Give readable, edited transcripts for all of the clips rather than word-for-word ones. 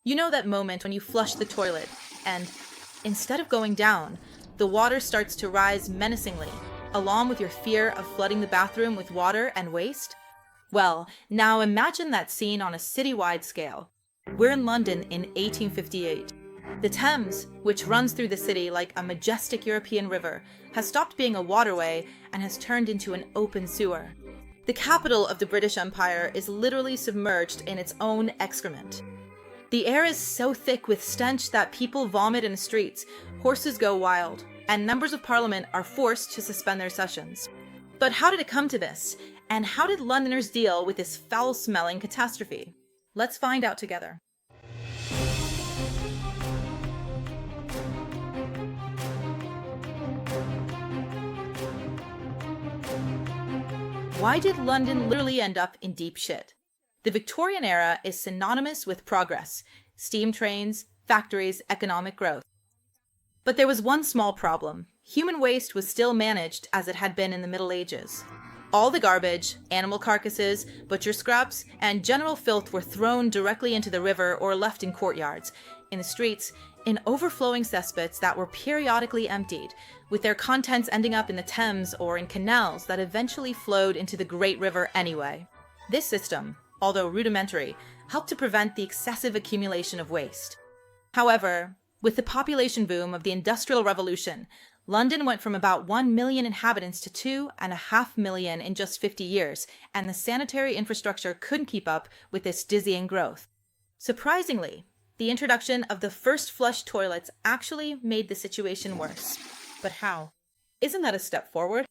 You know that moment when you flush the toilet and, instead of going down, the water starts to rise menacingly, along with your fear of flooding the bathroom with water and waste? Well, now imagine that scene on a citywide scale. We're in London in 1858. The Thames, which runs through the city like a majestic European river, has stopped being a waterway and has turned into an open sewer. The capital of the British Empire is literally submerged in its own excrement. The air is so thick with stench that people vomit in the streets, horses go wild, and members of parliament are forced to suspend their sessions. But how did it come to this? And how did Londoners deal with this foul-smelling catastrophe? Let's find out together. Why did London literally end up in deep shit? The Victorian era is synonymous with progress, steam trains, factories, economic growth. But there was one small problem. Human waste was still managed as it had been in the Middle Ages. All the garbage, animal carcasses, butcher scraps, and general filth were thrown directly into the river or left in courtyards, in the streets, in overflowing cesspits that were periodically emptied, with their contents ending up in the Thames or in canals that eventually flowed into the Great River anyway. This system, although rudimentary, helped to prevent the excessive accumulation of waste. However, with the population boom of the Industrial Revolution, London went from about 1 million inhabitants to 2.5 million in just 50 years, and the sanitary infrastructure couldn't keep up with this dizzying growth. Surprisingly, the introduction of the first flush toilets actually made the situation worse. But how? Isn't that a step forward?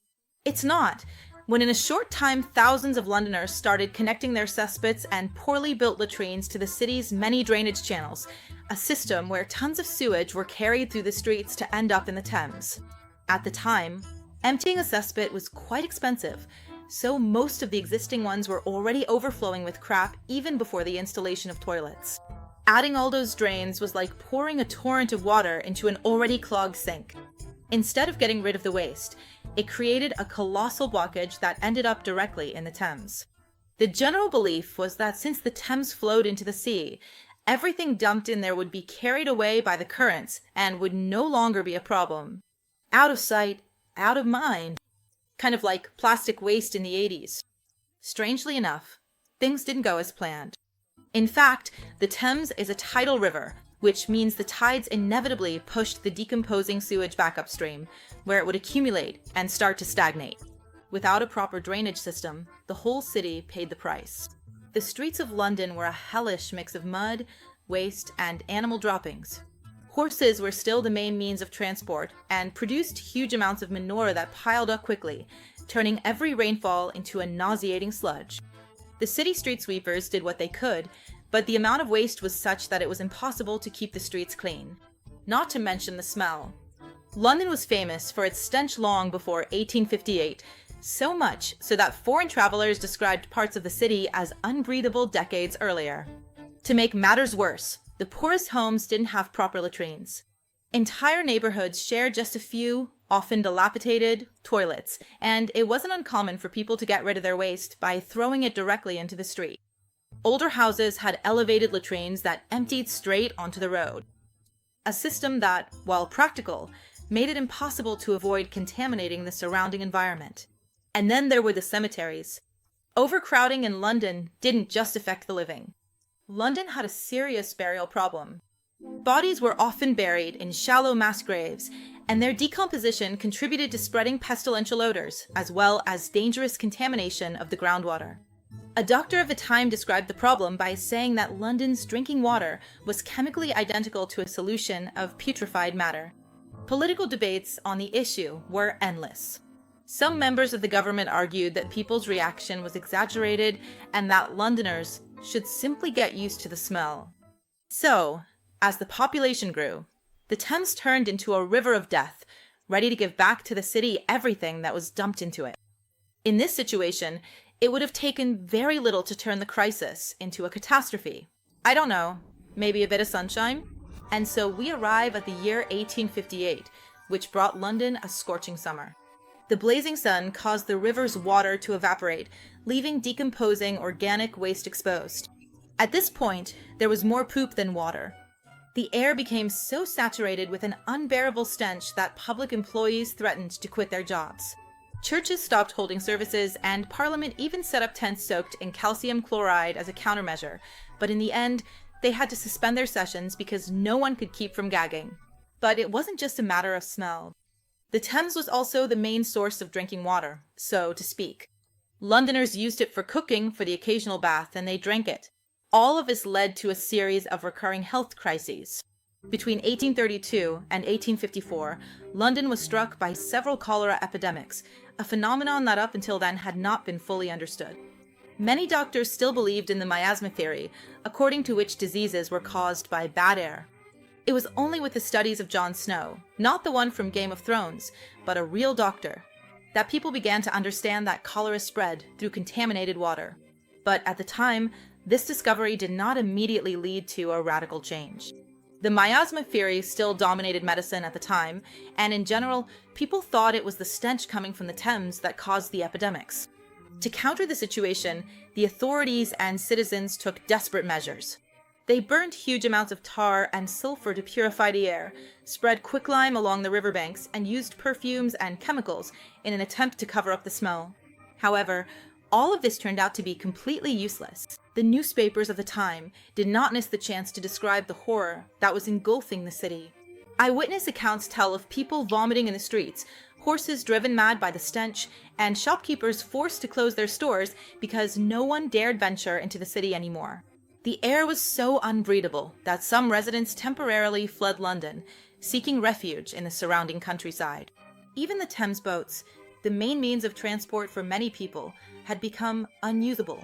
It's not. When in a short time thousands of Londoners started connecting their cesspits and poorly built latrines to the city's many drainage channels, a system where tons of sewage were carried through the streets to end up in the Thames. At the time, emptying a cesspit was quite expensive, so most of the existing ones were already overflowing with crap even before the installation of toilets. Adding all those drains was like pouring a torrent of water into an already clogged sink. Instead of getting rid of the waste, it created a colossal blockage that ended up directly in the Thames. The general belief was that since the Thames flowed into the sea, everything dumped in there would be carried away by the currents and would no longer be a problem. Out of sight, out of mind. Kind of like plastic waste in the 80s. Strangely enough, things didn't go as planned. In fact, the Thames is a tidal river, which means the tides inevitably pushed the decomposing sewage back upstream, where it would accumulate and start to stagnate. Without a proper drainage system, the whole city paid the price. The streets of London were a hellish mix of mud, waste, and animal droppings. Horses were still the main means of transport and produced huge amounts of manure that piled up quickly, turning every rainfall into a nauseating sludge. The city street sweepers did what they could, but the amount of waste was such that it was impossible to keep the streets clean. Not to mention the smell. London was famous for its stench long before 1858, so much so that foreign travelers described parts of the city as unbreathable decades earlier. To make matters worse, the poorest homes didn't have proper latrines. Entire neighborhoods shared just a few, often dilapidated, toilets, and it wasn't uncommon for people to get rid of their waste by throwing it directly into the street. Older houses had elevated latrines that emptied straight onto the road. A system that, while practical, made it impossible to avoid contaminating the surrounding environment. And then there were the cemeteries. Overcrowding in London didn't just affect the living. London had a serious burial problem. Bodies were often buried in shallow mass graves, and their decomposition contributed to spreading pestilential odors, as well as dangerous contamination of the groundwater. A doctor of the time described the problem by saying that London's drinking water was chemically identical to a solution of putrefied matter. Political debates on the issue were endless. Some members of the government argued that people's reaction was exaggerated and that Londoners should simply get used to the smell. So, as the population grew, the Thames turned into a river of death, ready to give back to the city everything that was dumped into it. In this situation, it would have taken very little to turn the crisis into a catastrophe. I don't know, maybe a bit of sunshine? And so we arrive at the year 1858, which brought London a scorching summer. The blazing sun caused the river's water to evaporate, leaving decomposing organic waste exposed. At this point, there was more poop than water. The air became so saturated with an unbearable stench that public employees threatened to quit their jobs. Churches stopped holding services, and Parliament even set up tents soaked in calcium chloride as a countermeasure, but in the end, they had to suspend their sessions because no one could keep from gagging. But it wasn't just a matter of smell. The Thames was also the main source of drinking water, so to speak. Londoners used it for cooking for the occasional bath, and they drank it. All of this led to a series of recurring health crises. Between 1832 and 1854, London was struck by several cholera epidemics, a phenomenon that up until then had not been fully understood. Many doctors still believed in the miasma theory, according to which diseases were caused by bad air. It was only with the studies of Jon Snow, not the one from Game of Thrones, but a real doctor, that people began to understand that cholera spread through contaminated water. But at the time, this discovery did not immediately lead to a radical change. The miasma theory still dominated medicine at the time, and in general, people thought it was the stench coming from the Thames that caused the epidemics. To counter the situation, the authorities and citizens took desperate measures. They burned huge amounts of tar and sulfur to purify the air, spread quicklime along the riverbanks, and used perfumes and chemicals in an attempt to cover up the smell. However, all of this turned out to be completely useless. The newspapers of the time did not miss the chance to describe the horror that was engulfing the city. Eyewitness accounts tell of people vomiting in the streets, horses driven mad by the stench, and shopkeepers forced to close their stores because no one dared venture into the city anymore. The air was so unbreathable that some residents temporarily fled London, seeking refuge in the surrounding countryside. Even the Thames boats, the main means of transport for many people, had become unusable.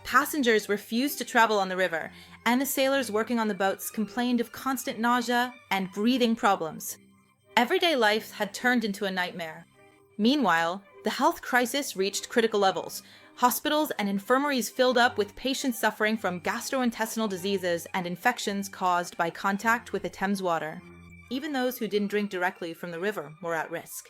Passengers refused to travel on the river, and the sailors working on the boats complained of constant nausea and breathing problems. Everyday life had turned into a nightmare. Meanwhile, the health crisis reached critical levels. Hospitals and infirmaries filled up with patients suffering from gastrointestinal diseases and infections caused by contact with the Thames water. Even those who didn't drink directly from the river were at risk.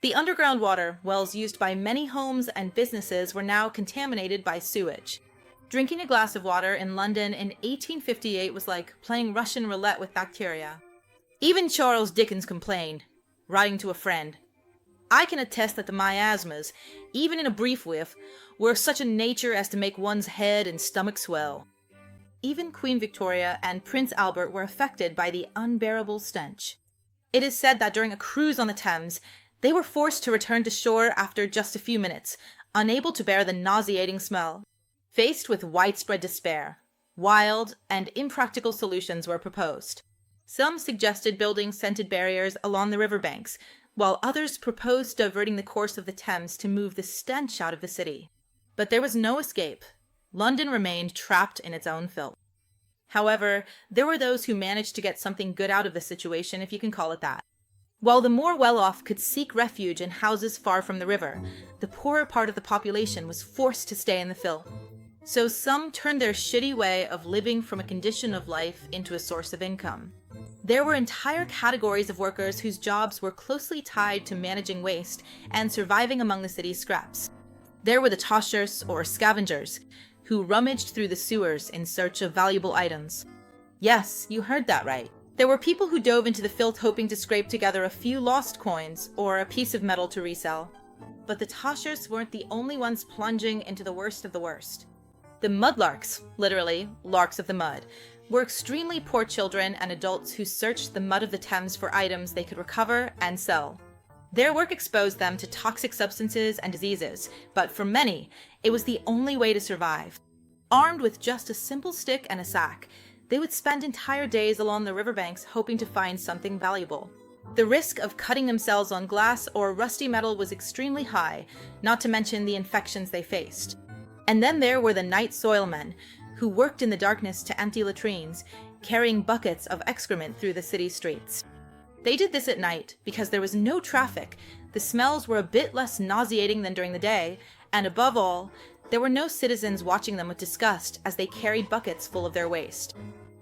The underground water wells used by many homes and businesses were now contaminated by sewage. Drinking a glass of water in London in 1858 was like playing Russian roulette with bacteria. Even Charles Dickens complained, writing to a friend, "I can attest that the miasmas, even in a brief whiff, were of such a nature as to make one's head and stomach swell." Even Queen Victoria and Prince Albert were affected by the unbearable stench. It is said that during a cruise on the Thames, they were forced to return to shore after just a few minutes, unable to bear the nauseating smell. Faced with widespread despair, wild and impractical solutions were proposed. Some suggested building scented barriers along the riverbanks, while others proposed diverting the course of the Thames to move the stench out of the city. But there was no escape. London remained trapped in its own filth. However, there were those who managed to get something good out of the situation, if you can call it that. While the more well-off could seek refuge in houses far from the river, the poorer part of the population was forced to stay in the filth. So some turned their shitty way of living from a condition of life into a source of income. There were entire categories of workers whose jobs were closely tied to managing waste and surviving among the city's scraps. There were the toshers, or scavengers, who rummaged through the sewers in search of valuable items. Yes, you heard that right. There were people who dove into the filth hoping to scrape together a few lost coins or a piece of metal to resell. But the toshers weren't the only ones plunging into the worst of the worst. The mudlarks, literally, larks of the mud, were extremely poor children and adults who searched the mud of the Thames for items they could recover and sell. Their work exposed them to toxic substances and diseases, but for many, it was the only way to survive. Armed with just a simple stick and a sack, they would spend entire days along the riverbanks hoping to find something valuable. The risk of cutting themselves on glass or rusty metal was extremely high, not to mention the infections they faced. And then there were the night soilmen, who worked in the darkness to empty latrines, carrying buckets of excrement through the city streets. They did this at night because there was no traffic, the smells were a bit less nauseating than during the day, and above all, there were no citizens watching them with disgust as they carried buckets full of their waste.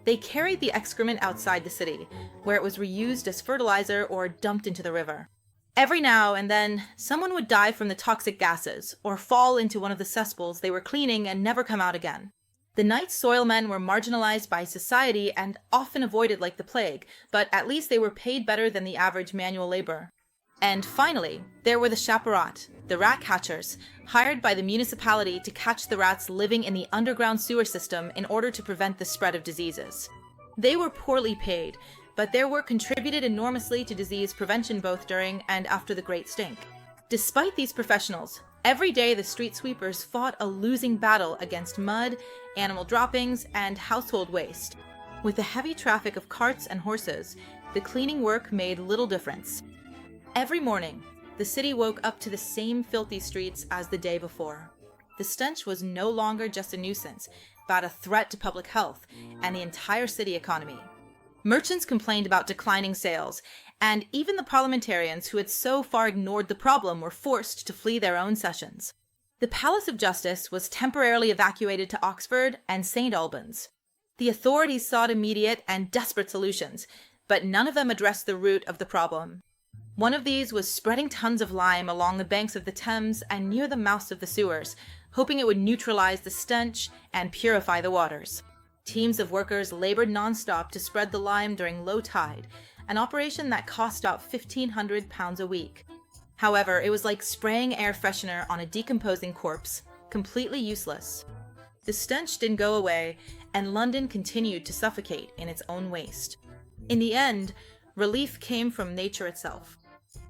They carried the excrement outside the city, where it was reused as fertilizer or dumped into the river. Every now and then, someone would die from the toxic gases, or fall into one of the cesspools they were cleaning and never come out again. The night soilmen were marginalized by society and often avoided like the plague, but at least they were paid better than the average manual labor. And finally, there were the chaperat, the rat catchers, hired by the municipality to catch the rats living in the underground sewer system in order to prevent the spread of diseases. They were poorly paid, but their work contributed enormously to disease prevention both during and after the Great Stink. Despite these professionals, every day the street sweepers fought a losing battle against mud, animal droppings, and household waste. With the heavy traffic of carts and horses, the cleaning work made little difference. Every morning, the city woke up to the same filthy streets as the day before. The stench was no longer just a nuisance, but a threat to public health and the entire city economy. Merchants complained about declining sales, and even the parliamentarians who had so far ignored the problem were forced to flee their own sessions. The Palace of Justice was temporarily evacuated to Oxford and St. Albans. The authorities sought immediate and desperate solutions, but none of them addressed the root of the problem. One of these was spreading tons of lime along the banks of the Thames and near the mouths of the sewers, hoping it would neutralize the stench and purify the waters. Teams of workers labored nonstop to spread the lime during low tide, an operation that cost about £1,500 a week. However, it was like spraying air freshener on a decomposing corpse, completely useless. The stench didn't go away, and London continued to suffocate in its own waste. In the end, relief came from nature itself.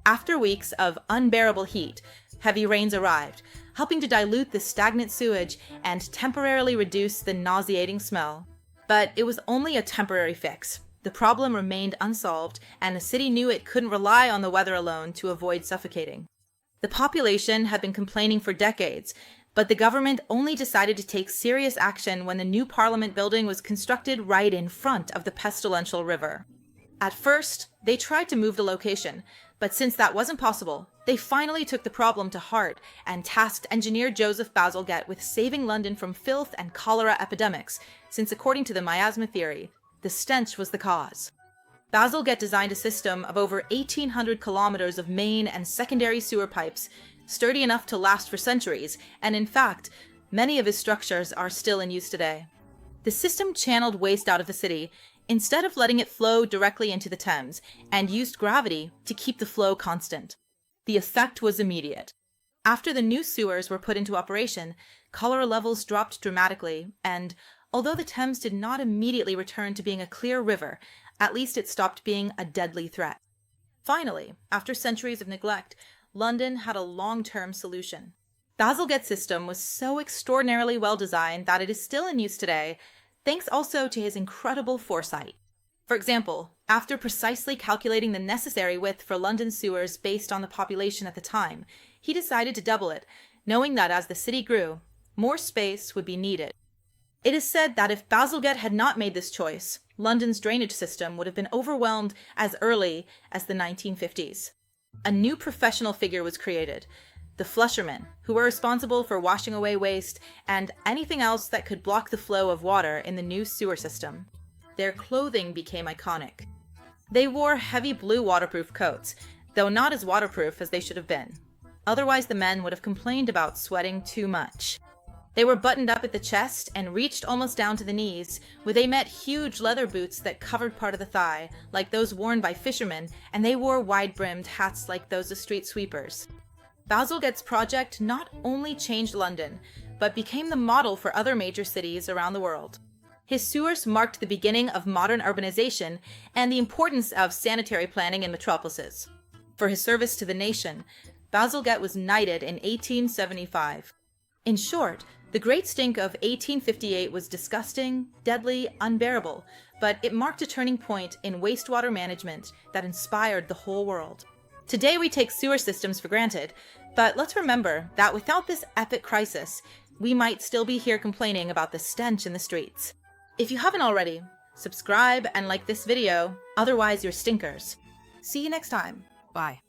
After weeks of unbearable heat, heavy rains arrived, helping to dilute the stagnant sewage and temporarily reduce the nauseating smell. But it was only a temporary fix. The problem remained unsolved, and the city knew it couldn't rely on the weather alone to avoid suffocating. The population had been complaining for decades, but the government only decided to take serious action when the new Parliament building was constructed right in front of the pestilential river. At first, they tried to move the location, but since that wasn't possible, they finally took the problem to heart and tasked engineer Joseph Bazalgette with saving London from filth and cholera epidemics, since according to the miasma theory, the stench was the cause. Bazalgette designed a system of over 1,800 kilometers of main and secondary sewer pipes, sturdy enough to last for centuries, and in fact, many of his structures are still in use today. The system channeled waste out of the city, instead of letting it flow directly into the Thames, and used gravity to keep the flow constant. The effect was immediate. After the new sewers were put into operation, cholera levels dropped dramatically, and although the Thames did not immediately return to being a clear river, at least it stopped being a deadly threat. Finally, after centuries of neglect, London had a long-term solution. Bazalgette's system was so extraordinarily well designed that it is still in use today, thanks also to his incredible foresight. For example, after precisely calculating the necessary width for London's sewers based on the population at the time, he decided to double it, knowing that as the city grew, more space would be needed. It is said that if Bazalgette had not made this choice, London's drainage system would have been overwhelmed as early as the 1950s. A new professional figure was created, the flushermen, who were responsible for washing away waste and anything else that could block the flow of water in the new sewer system. Their clothing became iconic. They wore heavy blue waterproof coats, though not as waterproof as they should have been. Otherwise, the men would have complained about sweating too much. They were buttoned up at the chest and reached almost down to the knees, where they met huge leather boots that covered part of the thigh, like those worn by fishermen, and they wore wide-brimmed hats like those of street sweepers. Bazalgette's project not only changed London, but became the model for other major cities around the world. His sewers marked the beginning of modern urbanization and the importance of sanitary planning in metropolises. For his service to the nation, Bazalgette was knighted in 1875. In short, the Great Stink of 1858 was disgusting, deadly, unbearable, but it marked a turning point in wastewater management that inspired the whole world. Today we take sewer systems for granted, but let's remember that without this epic crisis, we might still be here complaining about the stench in the streets. If you haven't already, subscribe and like this video, otherwise you're stinkers. See you next time. Bye.